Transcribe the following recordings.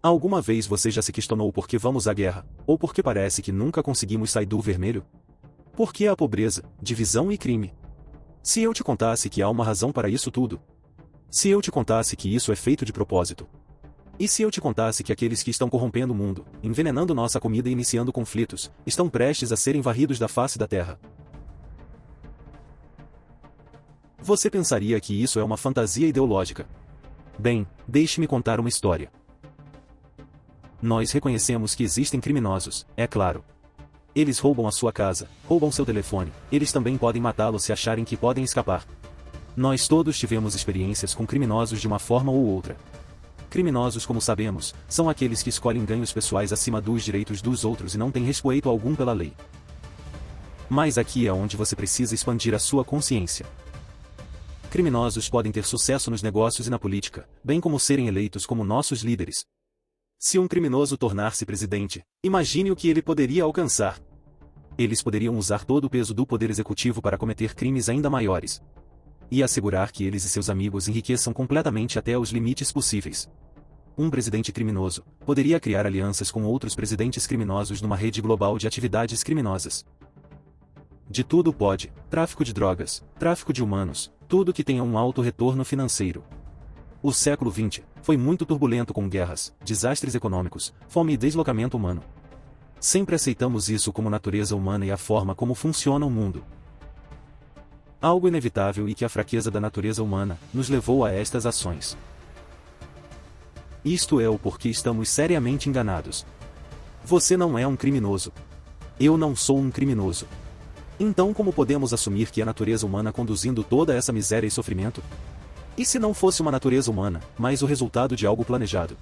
Alguma vez você já se questionou por que vamos à guerra, ou por que parece que nunca conseguimos sair do vermelho? Por que a pobreza, divisão e crime? Se eu te contasse que há uma razão para isso tudo? Se eu te contasse que isso é feito de propósito? E se eu te contasse que aqueles que estão corrompendo o mundo, envenenando nossa comida e iniciando conflitos, estão prestes a serem varridos da face da terra? Você pensaria que isso é uma fantasia ideológica. Bem, deixe-me contar uma história. Nós reconhecemos que existem criminosos, é claro. Eles roubam a sua casa, roubam seu telefone, eles também podem matá-lo se acharem que podem escapar. Nós todos tivemos experiências com criminosos de uma forma ou outra. Criminosos, como sabemos, são aqueles que escolhem ganhos pessoais acima dos direitos dos outros e não têm respeito algum pela lei. Mas aqui é onde você precisa expandir a sua consciência. Criminosos podem ter sucesso nos negócios e na política, bem como serem eleitos como nossos líderes. Se um criminoso tornar-se presidente, imagine o que ele poderia alcançar. Eles poderiam usar todo o peso do poder executivo para cometer crimes ainda maiores. E assegurar que eles e seus amigos enriqueçam completamente até os limites possíveis. Um presidente criminoso poderia criar alianças com outros presidentes criminosos numa rede global de atividades criminosas. De tudo pode: tráfico de drogas, tráfico de humanos, tudo que tenha um alto retorno financeiro. O século XX foi muito turbulento com guerras, desastres econômicos, fome e deslocamento humano. Sempre aceitamos isso como natureza humana e a forma como funciona o mundo. Algo inevitável e que a fraqueza da natureza humana nos levou a estas ações. Isto é o porquê estamos seriamente enganados. Você não é um criminoso. Eu não sou um criminoso. Então como podemos assumir que é a natureza humana conduzindo toda essa miséria e sofrimento? E se não fosse uma natureza humana, mas o resultado de algo planejado?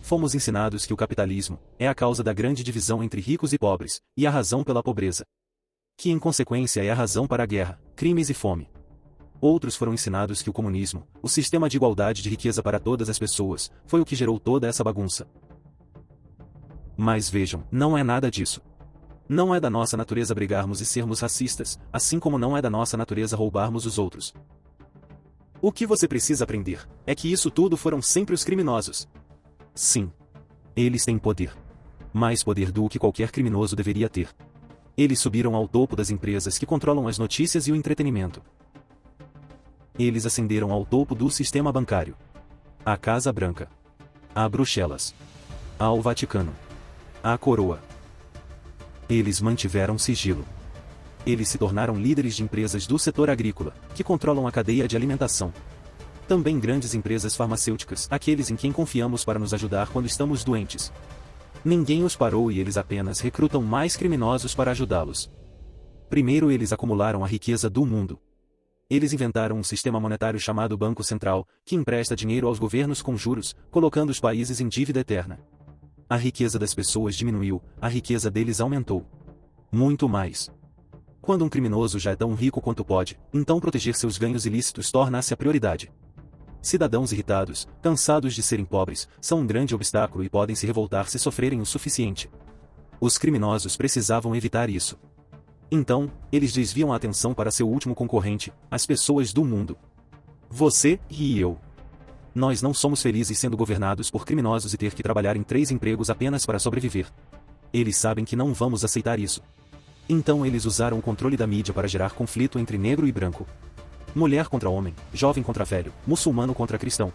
Fomos ensinados que o capitalismo é a causa da grande divisão entre ricos e pobres, e a razão pela pobreza. Que em consequência é a razão para a guerra, crimes e fome. Outros foram ensinados que o comunismo, o sistema de igualdade de riqueza para todas as pessoas, foi o que gerou toda essa bagunça. Mas vejam, não é nada disso. Não é da nossa natureza brigarmos e sermos racistas, assim como não é da nossa natureza roubarmos os outros. O que você precisa aprender é que isso tudo foram sempre os criminosos. Sim. Eles têm poder. Mais poder do que qualquer criminoso deveria ter. Eles subiram ao topo das empresas que controlam as notícias e o entretenimento. Eles ascenderam ao topo do sistema bancário. À Casa Branca. A Bruxelas. Ao Vaticano. À Coroa. Eles mantiveram sigilo. Eles se tornaram líderes de empresas do setor agrícola, que controlam a cadeia de alimentação. Também grandes empresas farmacêuticas, aqueles em quem confiamos para nos ajudar quando estamos doentes. Ninguém os parou e eles apenas recrutam mais criminosos para ajudá-los. Primeiro eles acumularam a riqueza do mundo. Eles inventaram um sistema monetário chamado Banco Central, que empresta dinheiro aos governos com juros, colocando os países em dívida eterna. A riqueza das pessoas diminuiu, a riqueza deles aumentou. Muito mais. Quando um criminoso já é tão rico quanto pode, então proteger seus ganhos ilícitos torna-se a prioridade. Cidadãos irritados, cansados de serem pobres, são um grande obstáculo e podem se revoltar se sofrerem o suficiente. Os criminosos precisavam evitar isso. Então, eles desviam a atenção para seu último concorrente, as pessoas do mundo. Você e eu. Nós não somos felizes sendo governados por criminosos e ter que trabalhar em 3 empregos apenas para sobreviver. Eles sabem que não vamos aceitar isso. Então eles usaram o controle da mídia para gerar conflito entre negro e branco. Mulher contra homem, jovem contra velho, muçulmano contra cristão.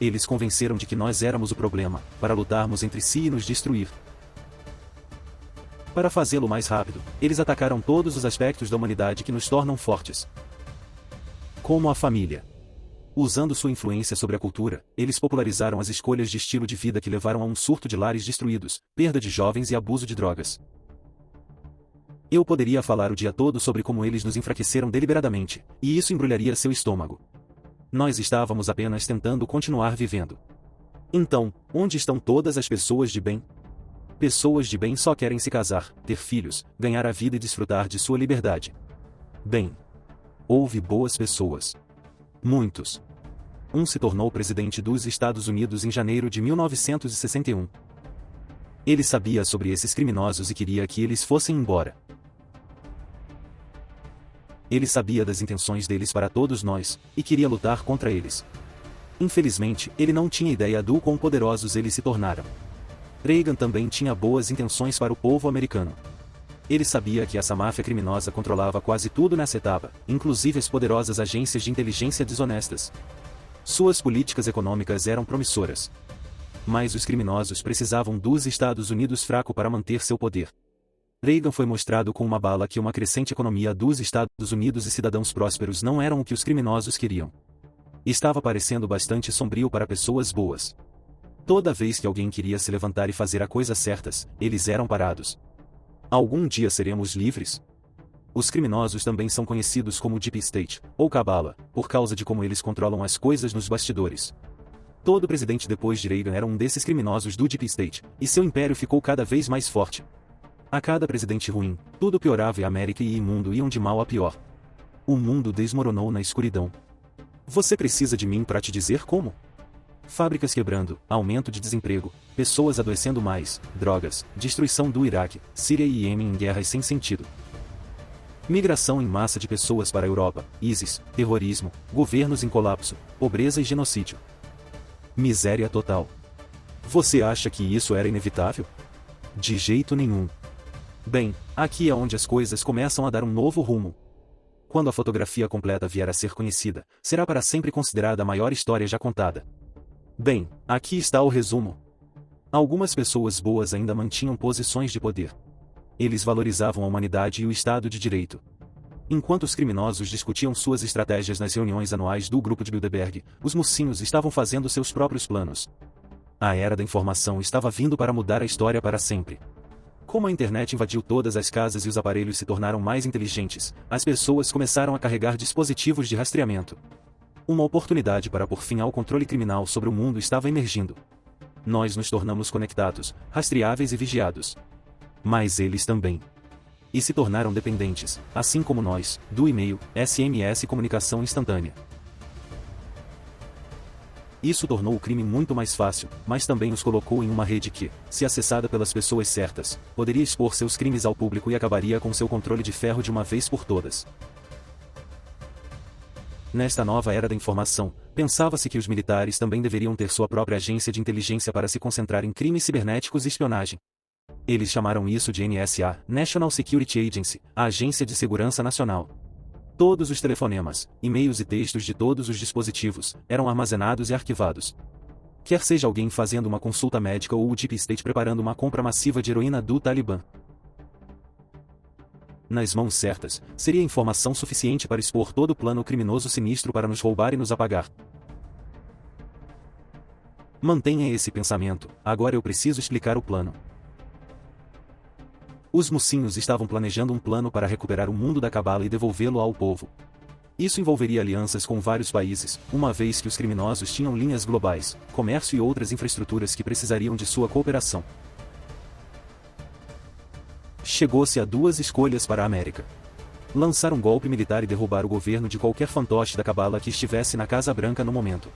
Eles convenceram de que nós éramos o problema, para lutarmos entre si e nos destruir. Para fazê-lo mais rápido, eles atacaram todos os aspectos da humanidade que nos tornam fortes. Como a família. Usando sua influência sobre a cultura, eles popularizaram as escolhas de estilo de vida que levaram a um surto de lares destruídos, perda de jovens e abuso de drogas. Eu poderia falar o dia todo sobre como eles nos enfraqueceram deliberadamente, e isso embrulharia seu estômago. Nós estávamos apenas tentando continuar vivendo. Então, onde estão todas as pessoas de bem? Pessoas de bem só querem se casar, ter filhos, ganhar a vida e desfrutar de sua liberdade. Bem. Houve boas pessoas. Muitos. Um se tornou presidente dos Estados Unidos em janeiro de 1961. Ele sabia sobre esses criminosos e queria que eles fossem embora. Ele sabia das intenções deles para todos nós, e queria lutar contra eles. Infelizmente, ele não tinha ideia do quão poderosos eles se tornaram. Reagan também tinha boas intenções para o povo americano. Ele sabia que essa máfia criminosa controlava quase tudo nessa etapa, inclusive as poderosas agências de inteligência desonestas. Suas políticas econômicas eram promissoras. Mas os criminosos precisavam dos Estados Unidos fraco para manter seu poder. Reagan foi mostrado com uma bala que uma crescente economia dos Estados Unidos e cidadãos prósperos não eram o que os criminosos queriam. Estava parecendo bastante sombrio para pessoas boas. Toda vez que alguém queria se levantar e fazer a coisa certas, eles eram parados. Algum dia seremos livres? Os criminosos também são conhecidos como Deep State, ou Cabala, por causa de como eles controlam as coisas nos bastidores. Todo presidente depois de Reagan era um desses criminosos do Deep State, e seu império ficou cada vez mais forte. A cada presidente ruim, tudo piorava e a América e o mundo iam de mal a pior. O mundo desmoronou na escuridão. Você precisa de mim para te dizer como? Fábricas quebrando, aumento de desemprego, pessoas adoecendo mais, drogas, destruição do Iraque, Síria e Iêmen em guerras sem sentido. Migração em massa de pessoas para a Europa, ISIS, terrorismo, governos em colapso, pobreza e genocídio. Miséria total. Você acha que isso era inevitável? De jeito nenhum. Bem, aqui é onde as coisas começam a dar um novo rumo. Quando a fotografia completa vier a ser conhecida, será para sempre considerada a maior história já contada. Bem, aqui está o resumo. Algumas pessoas boas ainda mantinham posições de poder. Eles valorizavam a humanidade e o Estado de Direito. Enquanto os criminosos discutiam suas estratégias nas reuniões anuais do grupo de Bilderberg, os mocinhos estavam fazendo seus próprios planos. A era da informação estava vindo para mudar a história para sempre. Como a internet invadiu todas as casas e os aparelhos se tornaram mais inteligentes, as pessoas começaram a carregar dispositivos de rastreamento. Uma oportunidade para pôr fim ao controle criminal sobre o mundo estava emergindo. Nós nos tornamos conectados, rastreáveis e vigiados. Mas eles também. E se tornaram dependentes, assim como nós, do e-mail, SMS e comunicação instantânea. Isso tornou o crime muito mais fácil, mas também os colocou em uma rede que, se acessada pelas pessoas certas, poderia expor seus crimes ao público e acabaria com seu controle de ferro de uma vez por todas. Nesta nova era da informação, pensava-se que os militares também deveriam ter sua própria agência de inteligência para se concentrar em crimes cibernéticos e espionagem. Eles chamaram isso de NSA, National Security Agency, a Agência de Segurança Nacional. Todos os telefonemas, e-mails e textos de todos os dispositivos eram armazenados e arquivados. Quer seja alguém fazendo uma consulta médica ou o Deep State preparando uma compra massiva de heroína do Talibã. Nas mãos certas, seria informação suficiente para expor todo o plano criminoso sinistro para nos roubar e nos apagar. Mantenha esse pensamento, agora eu preciso explicar o plano. Os mocinhos estavam planejando um plano para recuperar o mundo da Cabala e devolvê-lo ao povo. Isso envolveria alianças com vários países, uma vez que os criminosos tinham linhas globais, comércio e outras infraestruturas que precisariam de sua cooperação. Chegou-se a duas escolhas para a América. Lançar um golpe militar e derrubar o governo de qualquer fantoche da Cabala que estivesse na Casa Branca no momento.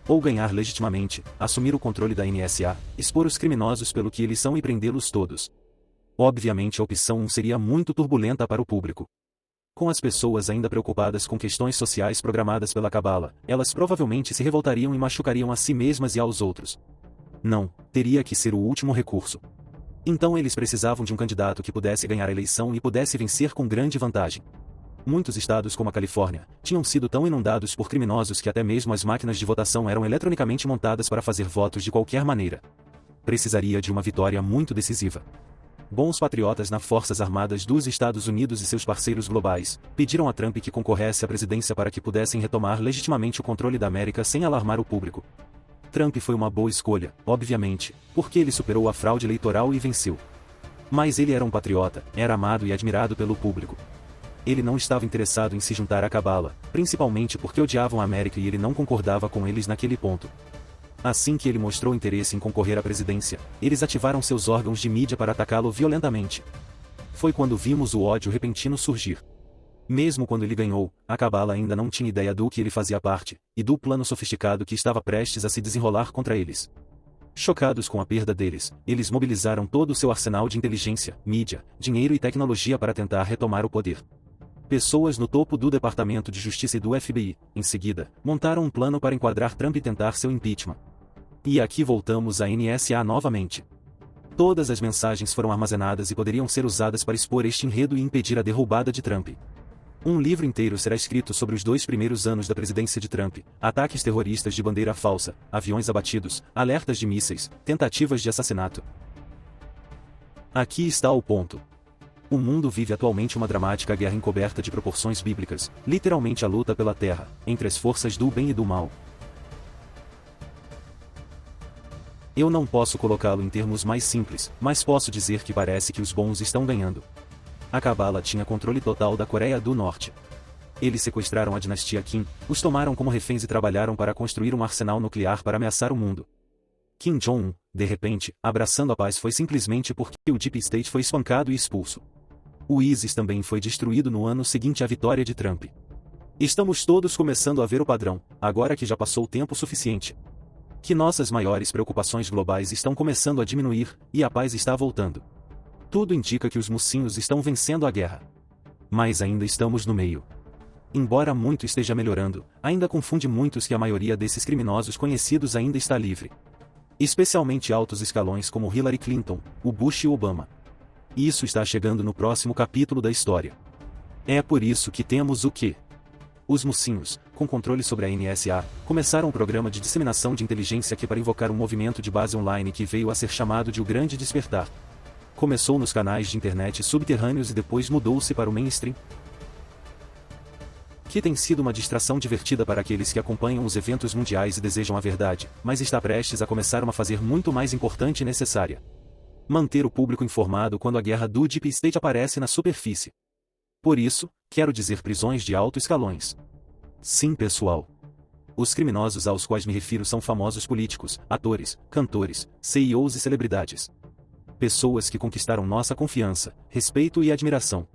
Ou ganhar legitimamente, assumir o controle da NSA, expor os criminosos pelo que eles são e prendê-los todos. Obviamente a opção 1 seria muito turbulenta para o público. Com as pessoas ainda preocupadas com questões sociais programadas pela Cabala, elas provavelmente se revoltariam e machucariam a si mesmas e aos outros. Não, teria que ser o último recurso. Então eles precisavam de um candidato que pudesse ganhar a eleição e pudesse vencer com grande vantagem. Muitos estados como a Califórnia, tinham sido tão inundados por criminosos que até mesmo as máquinas de votação eram eletronicamente montadas para fazer votos de qualquer maneira. Precisaria de uma vitória muito decisiva. Bons patriotas nas Forças Armadas dos Estados Unidos e seus parceiros globais, pediram a Trump que concorresse à presidência para que pudessem retomar legitimamente o controle da América sem alarmar o público. Trump foi uma boa escolha, obviamente, porque ele superou a fraude eleitoral e venceu. Mas ele era um patriota, era amado e admirado pelo público. Ele não estava interessado em se juntar à Cabala, principalmente porque odiavam a América e ele não concordava com eles naquele ponto. Assim que ele mostrou interesse em concorrer à presidência, eles ativaram seus órgãos de mídia para atacá-lo violentamente. Foi quando vimos o ódio repentino surgir. Mesmo quando ele ganhou, a Cabala ainda não tinha ideia do que ele fazia parte, e do plano sofisticado que estava prestes a se desenrolar contra eles. Chocados com a perda deles, eles mobilizaram todo o seu arsenal de inteligência, mídia, dinheiro e tecnologia para tentar retomar o poder. Pessoas no topo do Departamento de Justiça e do FBI, em seguida, montaram um plano para enquadrar Trump e tentar seu impeachment. E aqui voltamos à NSA novamente. Todas as mensagens foram armazenadas e poderiam ser usadas para expor este enredo e impedir a derrubada de Trump. Um livro inteiro será escrito sobre os 2 primeiros anos da presidência de Trump, ataques terroristas de bandeira falsa, aviões abatidos, alertas de mísseis, tentativas de assassinato. Aqui está o ponto. O mundo vive atualmente uma dramática guerra encoberta de proporções bíblicas, literalmente a luta pela terra, entre as forças do bem e do mal. Eu não posso colocá-lo em termos mais simples, mas posso dizer que parece que os bons estão ganhando. A Cabala tinha controle total da Coreia do Norte. Eles sequestraram a dinastia Kim, os tomaram como reféns e trabalharam para construir um arsenal nuclear para ameaçar o mundo. Kim Jong-un, de repente, abraçando a paz foi simplesmente porque o Deep State foi espancado e expulso. O ISIS também foi destruído no ano seguinte à vitória de Trump. Estamos todos começando a ver o padrão, agora que já passou o tempo suficiente. Que nossas maiores preocupações globais estão começando a diminuir, e a paz está voltando. Tudo indica que os mocinhos estão vencendo a guerra. Mas ainda estamos no meio. Embora muito esteja melhorando, ainda confunde muitos que a maioria desses criminosos conhecidos ainda está livre. Especialmente altos escalões como Hillary Clinton, o Bush e o Obama. Isso está chegando no próximo capítulo da história. É por isso que temos o quê? Os mocinhos, com controle sobre a NSA, começaram um programa de disseminação de inteligência que para invocar um movimento de base online que veio a ser chamado de o Grande Despertar. Começou nos canais de internet subterrâneos e depois mudou-se para o mainstream. Que tem sido uma distração divertida para aqueles que acompanham os eventos mundiais e desejam a verdade, mas está prestes a começar uma fazer muito mais importante e necessária. Manter o público informado quando a guerra do Deep State aparece na superfície. Por isso, quero dizer prisões de altos escalões. Sim, pessoal. Os criminosos aos quais me refiro são famosos políticos, atores, cantores, CEOs e celebridades. Pessoas que conquistaram nossa confiança, respeito e admiração.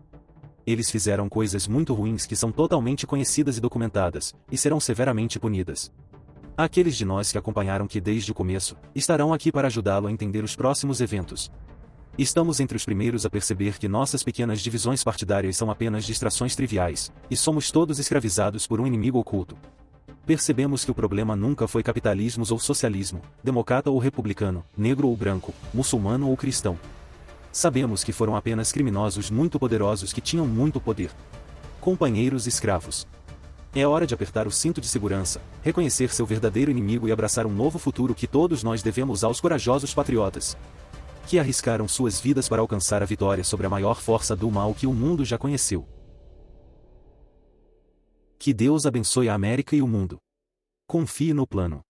Eles fizeram coisas muito ruins que são totalmente conhecidas e documentadas, e serão severamente punidas. Aqueles de nós que acompanharam que desde o começo, estarão aqui para ajudá-lo a entender os próximos eventos. Estamos entre os primeiros a perceber que nossas pequenas divisões partidárias são apenas distrações triviais, e somos todos escravizados por um inimigo oculto. Percebemos que o problema nunca foi capitalismo ou socialismo, democrata ou republicano, negro ou branco, muçulmano ou cristão. Sabemos que foram apenas criminosos muito poderosos que tinham muito poder. Companheiros escravos. É hora de apertar o cinto de segurança, reconhecer seu verdadeiro inimigo e abraçar um novo futuro que todos nós devemos aos corajosos patriotas, que arriscaram suas vidas para alcançar a vitória sobre a maior força do mal que o mundo já conheceu. Que Deus abençoe a América e o mundo. Confie no plano.